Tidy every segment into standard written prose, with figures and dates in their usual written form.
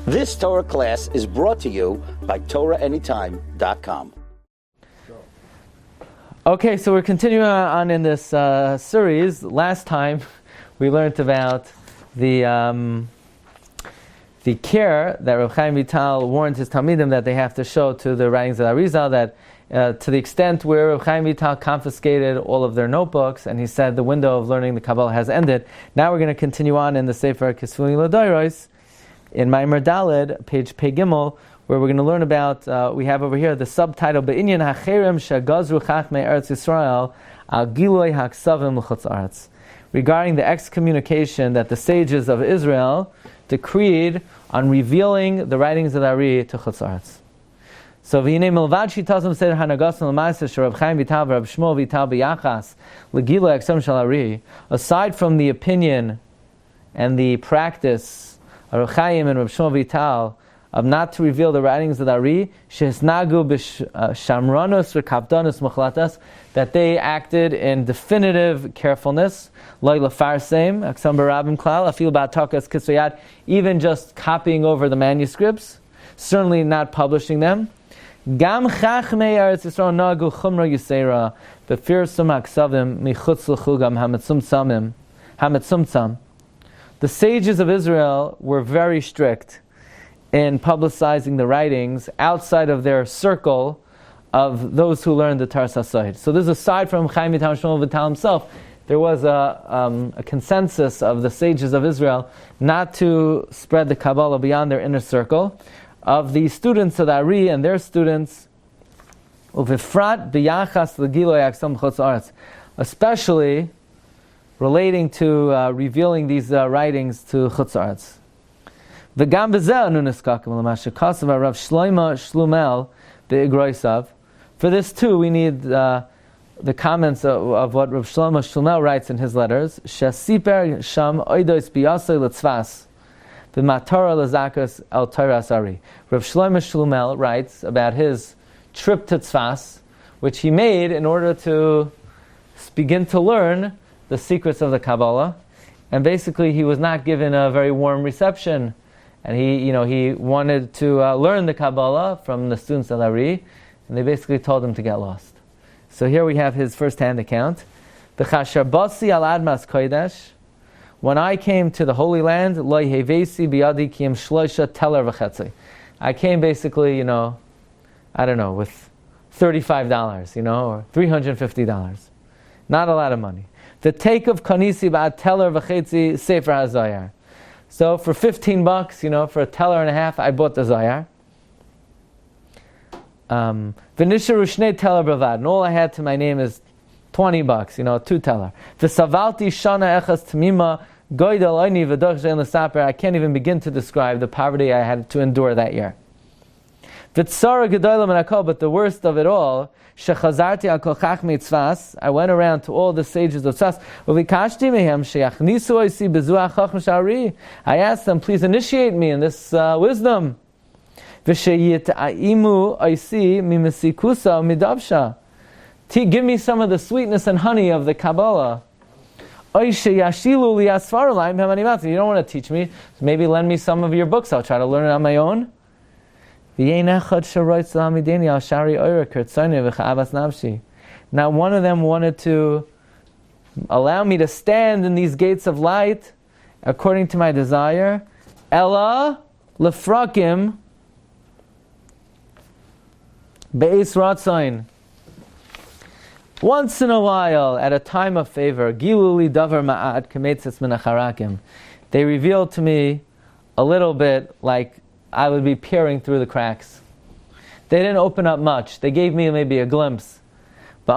This Torah class is brought to you by TorahAnytime.com. Okay, so we're continuing on in this series. Last time we learned about the care that Reb Chaim Vital warned his Talmidim that they have to show to the writings of the Arizal, that to the extent where Reb Chaim Vital confiscated all of their notebooks, and he said the window of learning the Kabbala has ended. Now we're going to continue on in the Sefer Kisfuni L'Doros, in Maimer Daled, page Pei Gimel, where we're going to learn about, we have over here the subtitle, Be'inyan HaCherem Shagazru Chachmei Eretz Yisrael Al Giloi HaKsavim L'Chutz Aretz, regarding the excommunication that the sages of Israel decreed on revealing the writings of the Ari to Chutz Aretz. So v'hinei milvad shitazim seder hanagas l'maaseh shel Reb Chaim Vital v'Reb Shmuel Vital b'yachas l'gilui haksavim shel Ari, aside from the opinion and the practice of Reb Chaim and Reb Shmuel Vital of not to reveal the writings of the Ari, shehisnagu b'shamranos v'kavdanos muchlatas, that they acted in definitive carefulness, loy lefarsem aksam barabim klal afil ba'takas kisvayad, even just copying over the manuscripts, certainly not publishing them. Gam chachmei Eretz Yisrael nagu chumra yisera b'firsum haksavim michutz l'chugam hamitzumtzam. The sages of Israel were very strict in publicizing the writings outside of their circle of those who learned the Taras HaSod. So this is aside from Chaim Vital Shmuel Vital himself. There was a consensus of the sages of Israel not to spread the Kabbala beyond their inner circle. Of the students of the Ari and their students, uvifrat b'yachas l'giloi haksam chutz aretz, especially relating to revealing these writings to chutz aretz. V'gam b'zeh anu niskakim l'mashe kasav Rav Shlomo Shlumel be'igroisav. For this too, we need the comments of what Rav Shlomo Shlumel writes in his letters. Shasiper sham oidos b'yasei l'tzvas. The Matara Lazakas El Toras Ari. Rav Shlomo Shlumel writes about his trip to Tzfas, which he made in order to begin to learn the secrets of the Kabbalah, and basically he was not given a very warm reception, and he wanted to learn the Kabbalah from the students of Ari, and they basically told him to get lost. So here we have his first-hand account. The Chasharbasi al Admas Kodesh. When I came to the Holy Land, lo hevesi biyadi ki im shloisha teler v'chetzi. I came basically, with $35, or $350. Not a lot of money. The take of kanisi ba'ad teler v'chetzi sefer hazayar. So for $15, for a teller and a half, I bought the zayar. V'nisharu shnei teler b'vad, and all I had to my name is $20, 2 teller. V'savalti shana echas tmima goydel oini v'doch shein l'saper. I can't even begin to describe the poverty I had to endure that year. V'tzara gedoyla menakol, but the worst of it all, shechazarti al kol chachmei tzvas. I went around to all the sages of tzvas. Uvikashti mehem sheyachnisu oisi bezuach chacham shari. I asked them, please initiate me in this wisdom. V'sheyitaimu oisi mimisikusa midavsha. Give me some of the sweetness and honey of the Kabbalah. You don't want to teach me, so maybe lend me some of your books. I'll try to learn it on my own. Now one of them wanted to allow me to stand in these gates of light according to my desire. Ella lefrakim be'es ratzain. Once in a while, at a time of favor, giluli davar ma'at kametzes min acharakim, they revealed to me a little bit like I would be peering through the cracks. They didn't open up much. They gave me maybe a glimpse. They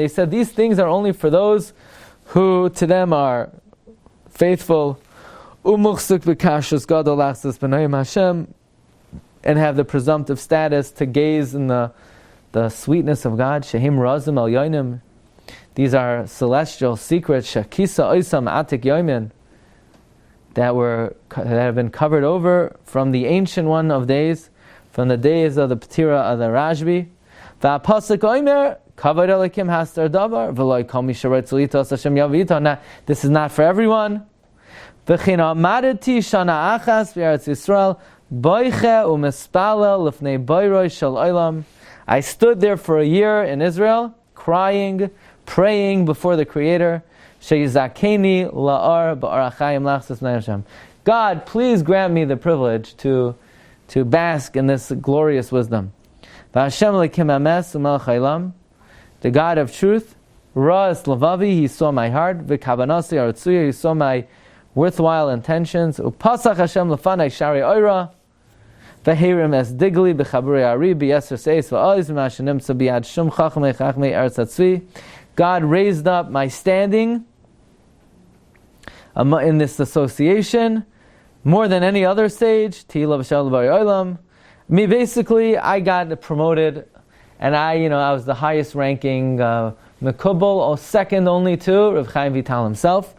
said these things are only for those who to them are faithful, and have the presumptive status to gaze in the sweetness of God. Shehim razim al yoinim. These are celestial secrets. Shakisa oisam atik yoimin, that have been covered over from the ancient one of days, from the days of the Ptira of the Rajbi. Va'apasik oimer kavod elikim hastar davar v'loy kol mi sheretz litos Hashem yavito. Now, this is not for everyone. V'china amadeti shana achas v'eretz Yisrael boiche u'mespalel l'fnei boiroi shel olam. I stood there for a year in Israel, crying, praying before the Creator. Sheyizakeni la'ar ba'arachayim lachzis b'nei Hashem. God, please grant me the privilege to bask in this glorious wisdom. V'Hashem lekim ames u'melech ha'ilam. The God of truth, Ra'as Lavavi, He saw my heart. V'kavanasi aratzuya, He saw my worthwhile intentions. Upasach Hashem lefanai shari oira. V'heirim es digli b'chaburi ari b'yeser seis v'ois v'mashenimtza b'yad shum chachmei chachmei eretz hatzvi. God raised up my standing in this association more than any other sage. Tehillah v'shalom b'ari olam. Me, basically, I got promoted, and I was the highest ranking Mekubal, or second only to Rav Chaim Vital himself.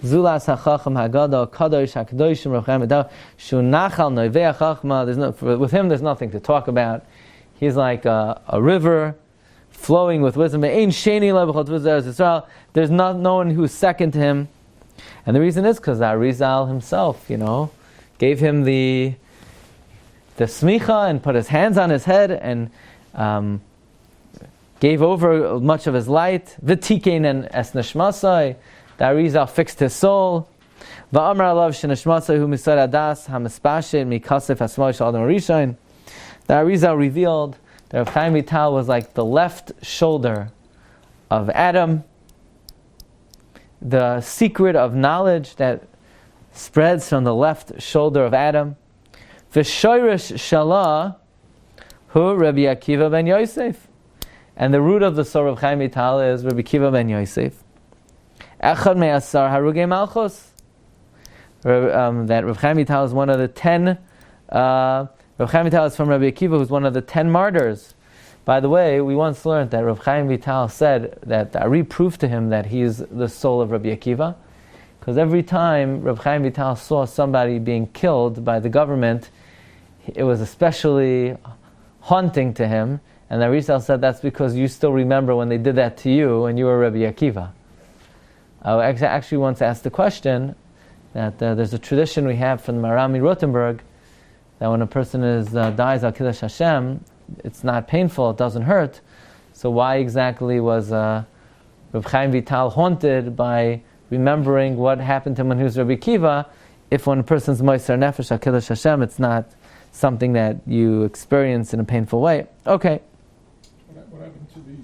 Zulas HaChacham Haggadah Kadosh HaKadoshim Rav Chaim Vital Shunachal Noivei HaChachma. With him, there's nothing to talk about. He's like a river flowing with wisdom. There's no one who's second to him, and the reason is because Arizal himself, gave him the smicha and put his hands on his head and gave over much of his light. V'tikein and es neshmasai. The Arizal fixed his soul. V'amar alav sheneshmasai hu misad adas hamispashet mikasef hasmoy shal adam rishon. The Arizal revealed that Rav Chaim Vital was like the left shoulder of Adam. The secret of knowledge that spreads from the left shoulder of Adam. V'shoirish shalah hu Rabbi Akiva ben Yosef. And the root of the soul of Chaim Vital is Rabbi Akiva ben Yosef. Echad me'asar harugei malchus. That Rabbi Chaim Vital is one of the 10. Rabbi Chaim Vital is from Rabbi Akiva, who's one of the 10 martyrs. By the way, we once learned that Rabbi Chaim Vital said that Ari proved to him that he is the soul of Rabbi Akiva, because every time Rabbi Chaim Vital saw somebody being killed by the government, it was especially haunting to him. And the Arizal said that's because you still remember when they did that to you and you were Rabbi Akiva. I actually once asked the question that there's a tradition we have from Marami Rotenberg that when a person dies al Kiddush Hashem, it's not painful, it doesn't hurt. So why exactly was Rav Chaim Vital haunted by remembering what happened to him when he was Rabbi Akiva, if when a person's Moiser Nefesh al Kiddush Hashem, it's not something that you experience in a painful way? Okay. What happened to the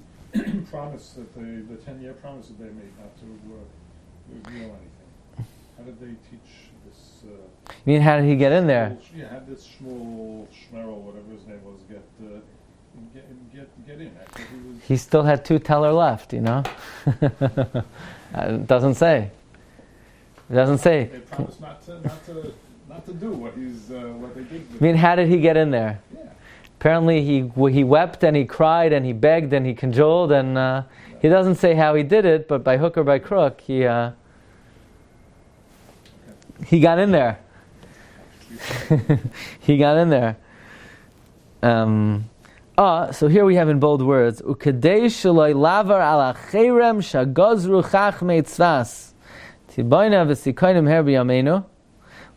promise that the 10-year promise that they made not to reveal anything? How did they teach this? You mean how did he get in there? How did this Shmuel, Shmerel, whatever his name was, get in? He still had 2 teller left, It doesn't say. It doesn't say. They promised not to do what they did. I mean, how did he get in there? Yeah. Apparently he wept and he cried and he begged and he cajoled and he doesn't say how he did it, but by hook or by crook he got in there. He got in there. So here we have in bold words, Ukadei shaloi lavar ala cherem shagozru chachmei tzvas tibayna v'sikoinim her b'yameinu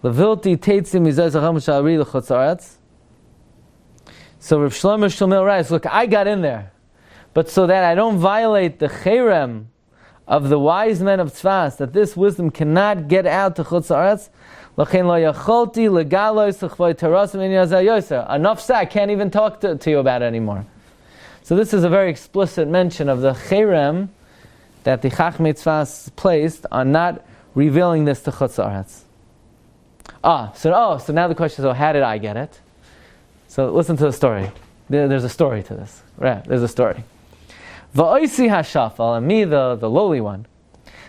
levilti teitzim mizay zacham shalari l'chutz haaretz. So Rav Shlomo Shlomil writes, look, I got in there, but so that I don't violate the cherem of the wise men of Tzfas, that this wisdom cannot get out to Chutz Haaretz, enough said, I can't even talk to you about it anymore. So this is a very explicit mention of the cherem that the Chachmei Tzfas placed on not revealing this to Chutz Haaretz. So now the question is, how did I get it? So listen to the story. There's a story to this. Right, there's a story. Va'oisi hashafal, and me, the lowly one.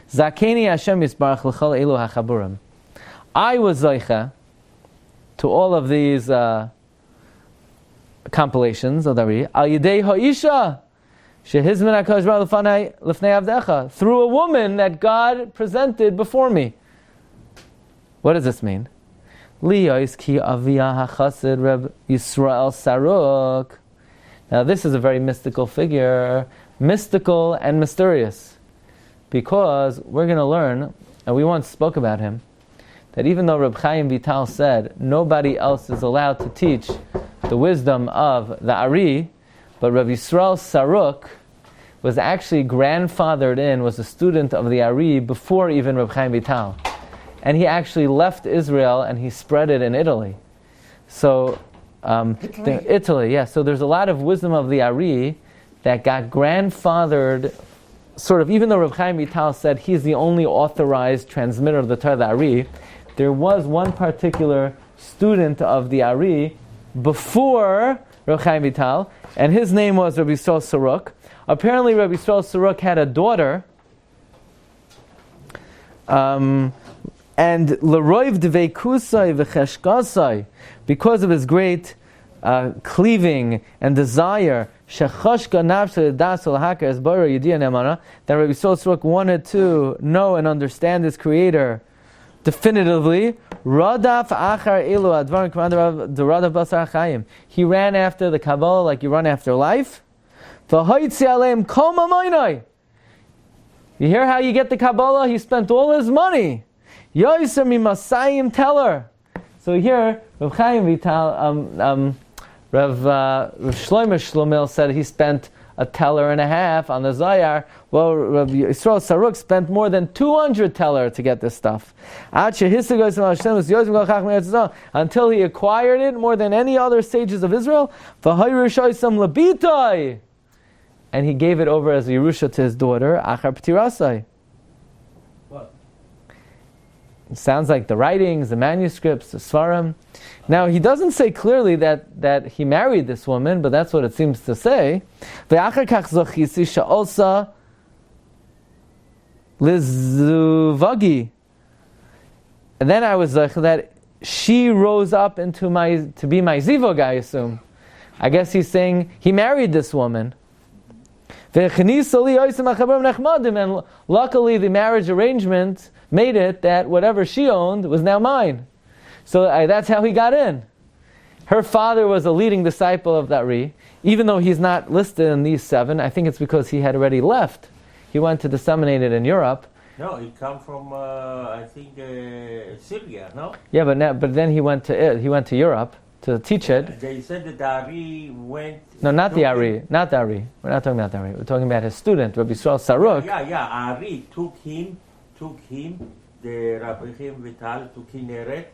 Zakeni Hashem yisbarach l'chol elu hachaburim. I was zeicha to all of these compilations of the Rabbi. Al yidei ha'isha shehizmin hakadosh baruch lefnei avdecha, through a woman that God presented before me. What does this mean? Liyos ki aviyah hachasid Reb Yisrael Saruk. Now this is a very mystical figure, mystical and mysterious, because we're going to learn, and we once spoke about him, that even though Reb Chaim Vital said nobody else is allowed to teach the wisdom of the Ari, but Rabbi Yisrael Saruk was actually grandfathered in, was a student of the Ari before even Reb Chaim Vital. And he actually left Israel and he spread it in Italy. So, Italy, yeah. So there's a lot of wisdom of the Ari that got grandfathered, sort of, even though Reb Chaim Vital said he's the only authorized transmitter of the Torah, the Ari, there was one particular student of the Ari before Reb Chaim Vital, and his name was Rabbi Yisrael Saruk. Apparently Rabbi Yisrael Saruk had a daughter, and L'roiv dveikusai v'cheshkasai, because of his great cleaving and desire, shechashka nafshe dasol haka esbara yediyah nemana, that Rabbi Yisrael Saruk wanted to know and understand his Creator definitively. Radaf achar elu advarim k'madav d'radav basar chayim. He ran after the Kabbala like you run after life. V'hoitzi aleim kol mamoinai. You hear how you get the Kabbala? He spent all his money. Yoiser mimasayim teller. So here, Rav Chaim Vital, Rav Shlomo Shlomil said he spent a teller and a half on the Zayar. Well, Rav Yisrael Saruk spent more than 200 teller to get this stuff. Until he acquired it more than any other sages of Israel. And he gave it over as a Yerusha to his daughter, Achar P'tirasai. What? It sounds like the writings, the manuscripts, the Svarim. Now, he doesn't say clearly that he married this woman, but that's what it seems to say. Ve'achar kach zochisi sha'olsa lizuvagi. And then I was like, that she rose up to be my zivog, I assume. I guess he's saying he married this woman. And luckily the marriage arrangement made it that whatever she owned was now mine. So that's how he got in. Her father was a leading disciple of that Ri, even though he's not listed in these 7. I think it's because he had already left. He went to disseminate it in Europe. No, he come from I think Syria. No. Yeah, but then he went to Europe to teach it. They said that the Ari went. No, not the Ari. Not the Ari. We're not talking about the Ari. We're talking about his student, Rabbi Yisrael Saruk. Yeah. Ari took him. The Rabbi Vital to Kinneret.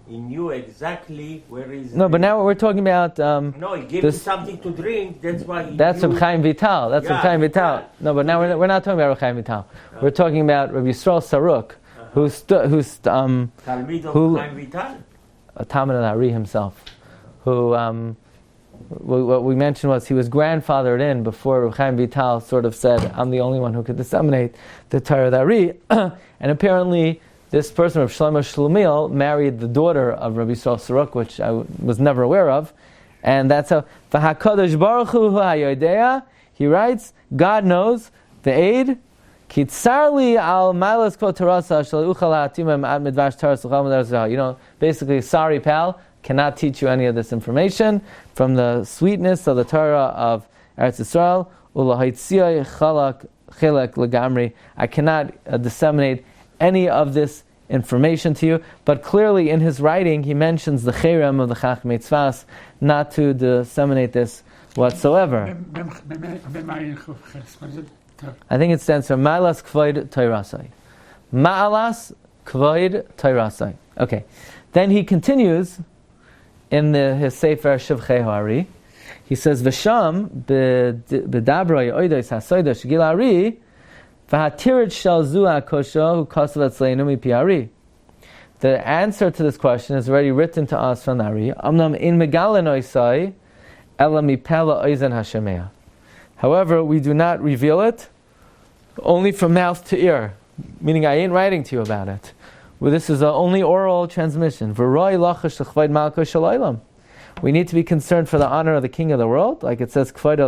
He knew exactly where is. No, but now we're talking about. No, he gave him something to drink. That's why. That's Rabbi Chaim Vital. That's Rabbi Chaim Vital. No, but now we're not talking about Rabbi Chaim Vital. We're talking about Rabbi Yisrael Saruk, who's Talmid of Chaim Vital. A Talmud of Ari himself, who what we mentioned was he was grandfathered in before Rabbi Chaim Vital sort of said, "I'm the only one who could disseminate the Torah of Ari," and apparently this person, Rav Shlomo Shlomil, married the daughter of Rabbi Yisrael Saruk, which I was never aware of, and that's how V'Hakadosh Baruch Hu Ha'Yodea. He writes, God knows the aid. Kitzarli al malas kvot terasa shel uchal ha'atimim ad midvash taras l'chal m'darzah. You know, basically, sorry pal, cannot teach you any of this information from the sweetness of the Torah of Eretz Yisrael. Ulahaitziyah chelak legamri. I cannot disseminate any of this information to you. But clearly, in his writing, he mentions the Cherem of the Chachmei Tzfas, not to disseminate this whatsoever. I think it stands for Ma'alas Kvoid Toirasai. Ma'alas Kvoid Toirasai. Okay. Then he continues in his Sefer Shivchei Ha'ari. He says, V'sham b'dabroi oidos ha'soida shegil Ari v'hatirit shel zu ha'kosho hu kosav etzleinu mipi Ari. The answer to this question is already written to us from Ari. Amnam in megalen oisai ela mipela oizen hashemea. However, we do not reveal it, only from mouth to ear, meaning I ain't writing to you about it. Well, this is only oral transmission. We need to be concerned for the honor of the King of the world, like it says, I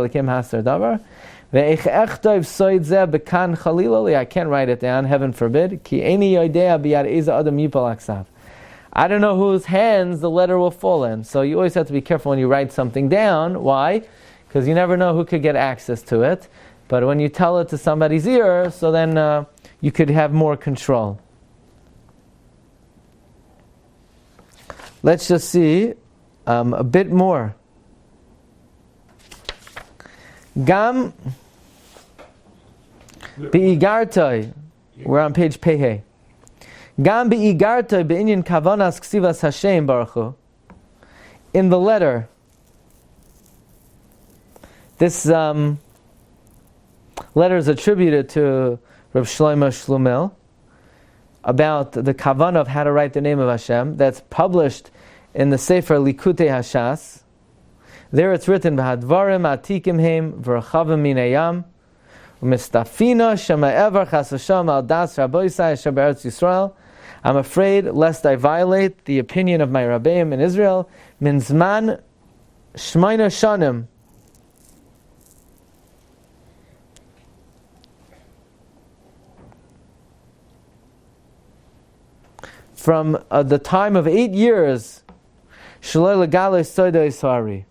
can't write it down, heaven forbid. I don't know whose hands the letter will fall in. So you always have to be careful when you write something down. Why? Because you never know who could get access to it. But when you tell it to somebody's ear, so then you could have more control. let's just see a bit more. Gam Be'igartoi, we're on page Pehe. Gam Be'igartoi Be'inyan Kavanas Ksivas Hashem Baruch Hu. In the letter, this letter is attributed to Rav Shlomo Shlumel about the kavanah of how to write the name of Hashem. That's published in the Sefer Likutei Hashas. There it's written, V'hadvarim atikim heim v'rachavim minayam u'mistafina shema ever chas Hashem al das Rabbi Yisai Hashem be'eretz Yisrael. I'm afraid lest I violate the opinion of my Rabbeim in Israel. Min zman shmaina shanim. From the time of 8 years, Shaloi legale soida isari.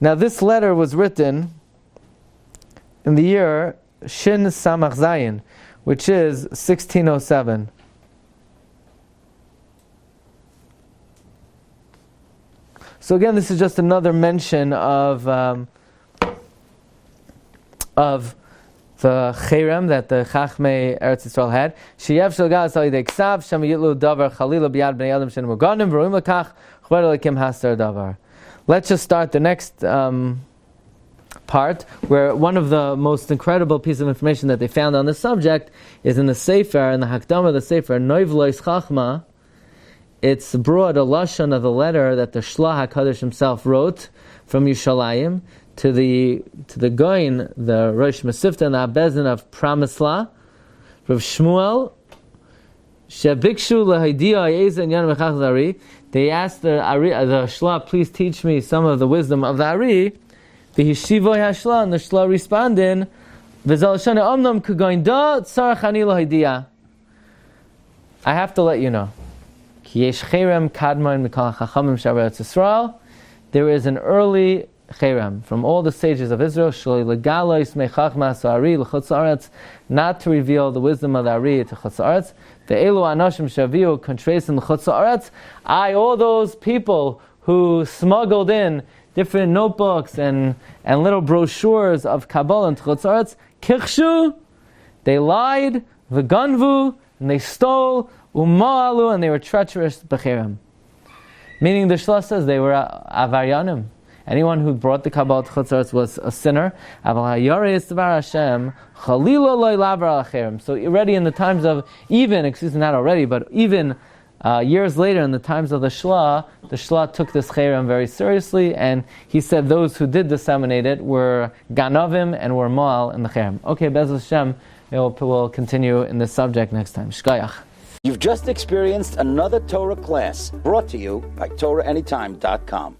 Now this letter was written in the year Shin Samach Zayin, which is 1607. So again, this is just another mention of the Cherem that the Chachmei Eretz Yisrael had. Sheyev shel gas al yidei ksav shem yitlu davar chalila b'yad bnei adam shenem uganim v'roim lekach chver elikim hasar davar. Let's just start the next part, where one of the most incredible pieces of information that they found on this subject is in the Sefer, in the Hakdama of the Sefer, Noiv Lois Chachma. It's brought a lashon of the letter that the Shlach HaKadosh himself wrote from Yushalayim to the Goin, the Rosh Masifta and the Abezin of Pramisla, Rav Shmuel, Shebikshu Lahidiyah Yeza and Yan Mechach Zari. They asked the Shla, please teach me some of the wisdom of the Ari. The Hishivoy Hashla, and the Shla responded, V'zal Shana Omnam Kugoin Da Tzarach Ani Lahidiyah. I have to let you know. Ki yesh Cherem Kadmon Mikal Chachamim Sharetz Yisrael. There is an early Cherem from all the sages of Israel, not to reveal the wisdom of the Ari to Chutz Haaretz. The Elu Anashim Shaviu Kontresim Chutz Haaretz. All those people who smuggled in different notebooks and little brochures of Kabbala and Chutz Haaretz, Kichshu, they lied, V'ganvu, and they stole, Uma'alu, and they were treacherous B'cherem. Meaning the Shla says they were Avaryanim. Anyone who brought the Kabbala to Chutz Haaretz was a sinner. So already in the times of, even years later in the times of the Shla took this Cherem very seriously, and he said those who did disseminate it were Ganavim and were Moal in the Cherem. Okay, Bez Hashem, we'll continue in this subject next time. Shkayach. You've just experienced another Torah class brought to you by TorahAnytime.com.